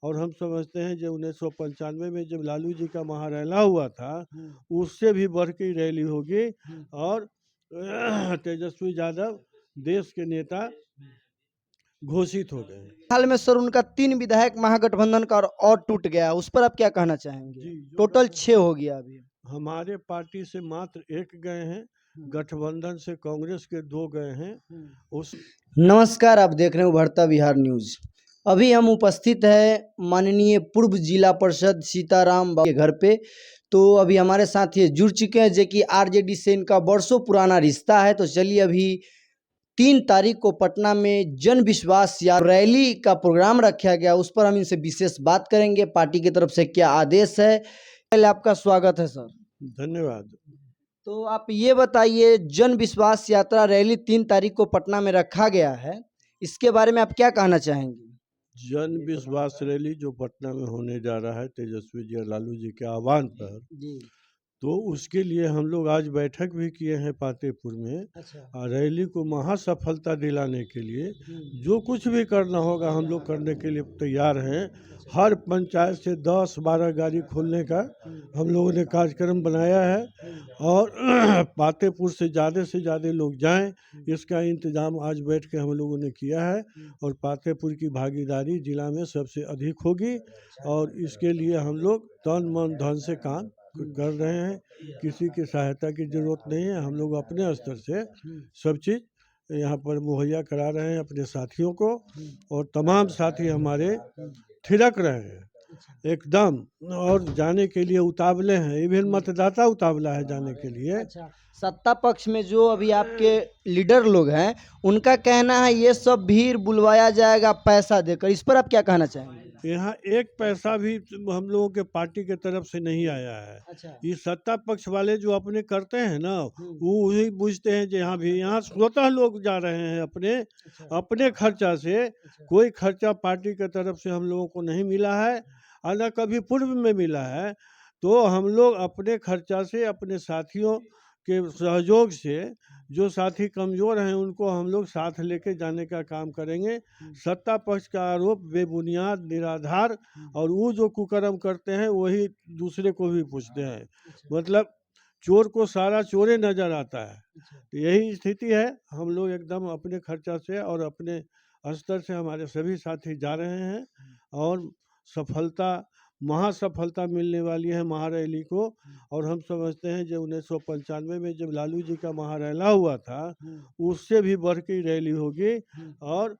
और हम समझते हैं जब 1995 में जब लालू जी का महारैला हुआ था, उससे भी बढ़ के रैली होगी और तेजस्वी यादव देश के नेता घोषित हो गए। हाल में सर उनका 3 विधायक महागठबंधन का और टूट गया, उस पर आप क्या कहना चाहेंगे? जी, टोटल 6 हो गया अभी। हमारे पार्टी से मात्र एक गए हैं, गठबंधन से कांग्रेस के 2 गए हैं। उस नमस्कार, आप देख रहे हैं उभरता बिहार न्यूज। अभी हम उपस्थित हैं माननीय पूर्व जिला परिषद सीताराम बाबू के घर पे। तो अभी हमारे साथ ये जुड़ चुके हैं जो कि आरजेडी से इनका वर्षों पुराना रिश्ता है। तो चलिए, अभी 3 तारीख को पटना में जन विश्वास या रैली का प्रोग्राम रखा गया, उस पर हम इनसे विशेष बात करेंगे। पार्टी की तरफ से क्या आदेश है। पहले आपका स्वागत है सर। धन्यवाद। तो आप ये बताइए, जन विश्वास यात्रा रैली 3 तारीख को पटना में रखा गया है, इसके बारे में आप क्या कहना चाहेंगे? जन विश्वास रैली जो पटना में होने जा रहा है तेजस्वी जी और लालू जी के आह्वान पर, जी। तो उसके लिए हम लोग आज बैठक भी किए हैं पातेपुर में। अच्छा। रैली को महासफलता दिलाने के लिए जो कुछ भी करना होगा हम लोग करने के लिए तैयार हैं। हर पंचायत से 10-12 गाड़ी खोलने का हम लोगों ने कार्यक्रम बनाया है और पातेपुर से ज़्यादा लोग जाएं, इसका इंतज़ाम आज बैठ के हम लोगों ने किया है। और पातेपुर की भागीदारी जिला में सबसे अधिक होगी और इसके लिए हम लोग तन मन धन से काम कर रहे हैं। किसी की सहायता की ज़रूरत नहीं है, हम लोग अपने स्तर से सब चीज़ यहाँ पर मुहैया करा रहे हैं अपने साथियों को। और तमाम साथी हमारे थिरक रहे हैं एकदम और जाने के लिए उतावले हैं। इवन मतदाता उतावला है जाने के लिए। अच्छा, सत्ता पक्ष में जो अभी आपके लीडर लोग हैं, उनका कहना है ये सब भीड़ बुलवाया जाएगा पैसा देकर, इस पर आप क्या कहना चाहेंगे? यहाँ एक पैसा भी हम लोगों के पार्टी के तरफ से नहीं आया है। अच्छा। ये सत्ता पक्ष वाले जो अपने करते हैं ना, वो वही बुझते हैं कि यहाँ भी यहाँ स्वतः लोग जा रहे हैं अपने खर्चा से। कोई खर्चा पार्टी के तरफ से हम लोगों को नहीं मिला है और न कभी पूर्व में मिला है। तो हम लोग अपने खर्चा से अपने साथियों के सहयोग से, जो साथी कमज़ोर हैं उनको हम लोग साथ लेके जाने का काम करेंगे। सत्ता पक्ष का आरोप बेबुनियाद, निराधार और वो जो कुकर्म करते हैं वही दूसरे को भी पूछते हैं। मतलब चोर को सारा चोरे नज़र आता है। तो यही स्थिति है। हम लोग एकदम अपने खर्चा से और अपने स्तर से हमारे सभी साथी जा रहे हैं और सफलता महासफलता मिलने वाली है महारैली को। और हम समझते हैं जब 1995 में जब लालू जी का महारैला हुआ था, उससे भी बढ़ के रैली होगी और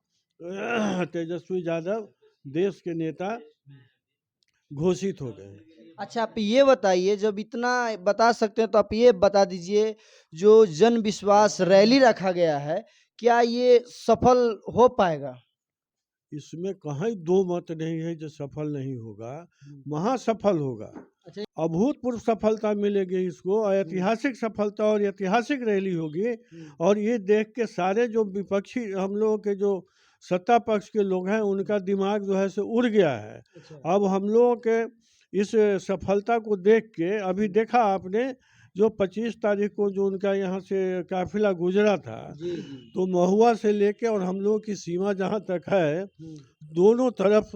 तेजस्वी यादव देश के नेता घोषित हो गए। अच्छा, आप ये बताइए, जब इतना बता सकते हैं तो आप ये बता दीजिए, जो जन विश्वास रैली रखा गया है, क्या ये सफल हो पाएगा? इसमें कहीं दो मत नहीं है जो सफल नहीं होगा, महासफल होगा। अच्छा। अभूतपूर्व सफलता मिलेगी इसको, ऐतिहासिक सफलता और ऐतिहासिक रैली होगी। और ये देख के सारे जो विपक्षी हम लोगों के जो सत्ता पक्ष के लोग हैं उनका दिमाग जो है सो उड़ गया है। अब हम लोगों के इस सफलता को देख के, अभी देखा आपने जो 25 तारीख को जो उनका यहाँ से काफिला गुजरा था, तो महुआ से लेके और हम लोगों की सीमा जहाँ तक है, दोनों तरफ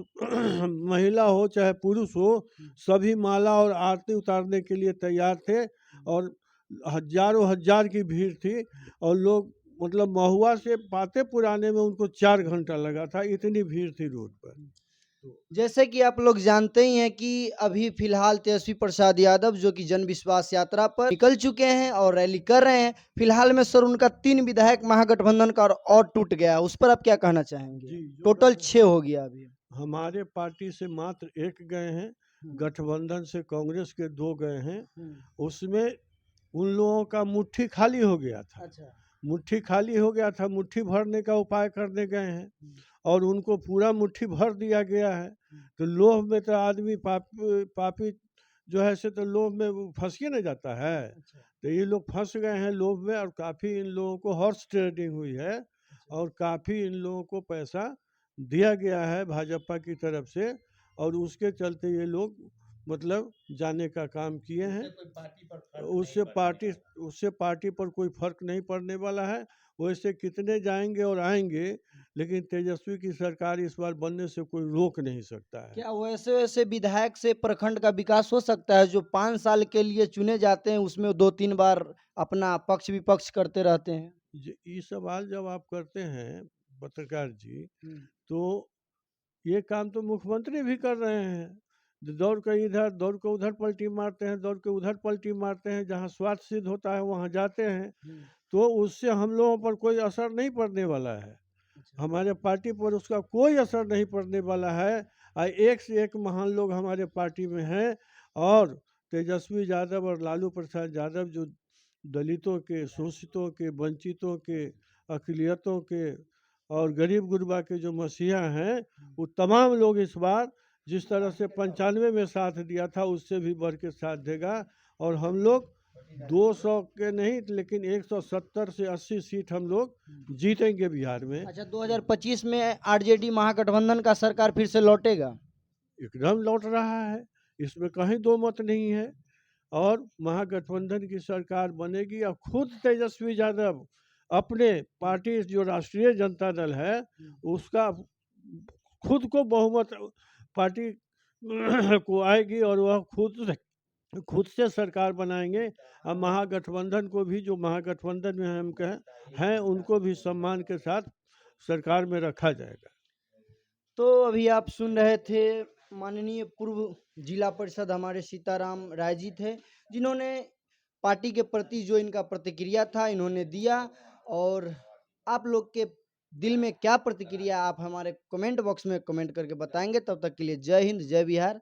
महिला हो चाहे पुरुष हो, सभी माला और आरती उतारने के लिए तैयार थे और हजारों हजार की भीड़ थी। और लोग मतलब महुआ से पातेपुर आने में उनको 4 घंटा लगा था, इतनी भीड़ थी रोड पर। जैसे कि आप लोग जानते ही हैं कि अभी फिलहाल तेजस्वी प्रसाद यादव जो कि जन विश्वास यात्रा पर निकल चुके हैं और रैली कर रहे हैं। फिलहाल में सर उनका 3 विधायक महागठबंधन का और टूट गया, उस पर आप क्या कहना चाहेंगे? टोटल 6 हो गया अभी। हमारे पार्टी से मात्र एक गए हैं, गठबंधन से कांग्रेस के 2 गए हैं। उसमें उन लोगों का मुट्ठी खाली हो गया था। अच्छा। मुट्ठी खाली हो गया था, मुट्ठी भरने का उपाय करने गए हैं और उनको पूरा मुट्ठी भर दिया गया है। तो लोभ में तो आदमी पापी जो है से तो लोभ में वो फंस के न जाता है। तो ये लोग फंस गए हैं लोभ में और काफ़ी इन लोगों को हॉर्स ट्रेडिंग हुई है और काफ़ी इन लोगों को पैसा दिया गया है भाजपा की तरफ से। और उसके चलते ये लोग मतलब जाने का काम किए हैं। उससे पार्टी पर कोई फर्क नहीं पड़ने वाला है। वैसे कितने जाएंगे और आएंगे, लेकिन तेजस्वी की सरकार इस बार बनने से कोई रोक नहीं सकता है। क्या वैसे वैसे विधायक से प्रखंड का विकास हो सकता है? जो 5 साल के लिए चुने जाते हैं उसमें 2-3 बार अपना पक्ष विपक्ष करते रहते हैं। ये सवाल जब आप करते हैं पत्रकार जी, हम्म, तो ये काम तो मुख्यमंत्री भी कर रहे हैं। दौड़ कर इधर, दौड़ कर उधर पलटी मारते हैं, दौड़ के उधर पलटी मारते हैं, जहाँ स्वार्थ सिद्ध होता है वहाँ जाते हैं। हम्म, तो उससे हम लोगों पर कोई असर नहीं पड़ने वाला है। अच्छा। हमारे पार्टी पर उसका कोई असर नहीं पड़ने वाला है। एक से एक महान लोग हमारे पार्टी में हैं, और तेजस्वी यादव और लालू प्रसाद यादव जो दलितों के, शोषितों के, वंचितों के, अक़लियतों के और गरीब गुरबा के जो मसीहा हैं, वो तमाम लोग इस बार जिस तरह से 95 में साथ दिया था उससे भी बढ़ के साथ देगा। और हम लोग 200 के नहीं लेकिन 170 से 80 सीट हम लोग जीतेंगे बिहार में। अच्छा, 2025 में आरजेडी महागठबंधन का सरकार फिर से लौटेगा? एकदम लौट रहा है, इसमें कहीं दो मत नहीं है। और महागठबंधन की सरकार बनेगी, और खुद तेजस्वी यादव अपने पार्टी जो राष्ट्रीय जनता दल है उसका खुद को बहुमत पार्टी को आएगी, और वह खुद से सरकार बनाएंगे। अब महागठबंधन को भी, जो महागठबंधन में हम कहें हैं, उनको भी सम्मान के साथ सरकार में रखा जाएगा। तो अभी आप सुन रहे थे माननीय पूर्व जिला परिषद हमारे सीताराम राय जी थे, जिन्होंने पार्टी के प्रति जो इनका प्रतिक्रिया था इन्होंने दिया। और आप लोग के दिल में क्या प्रतिक्रिया आप हमारे कमेंट बॉक्स में कमेंट करके बताएंगे। तब तक के लिए जय हिंद, जय बिहार।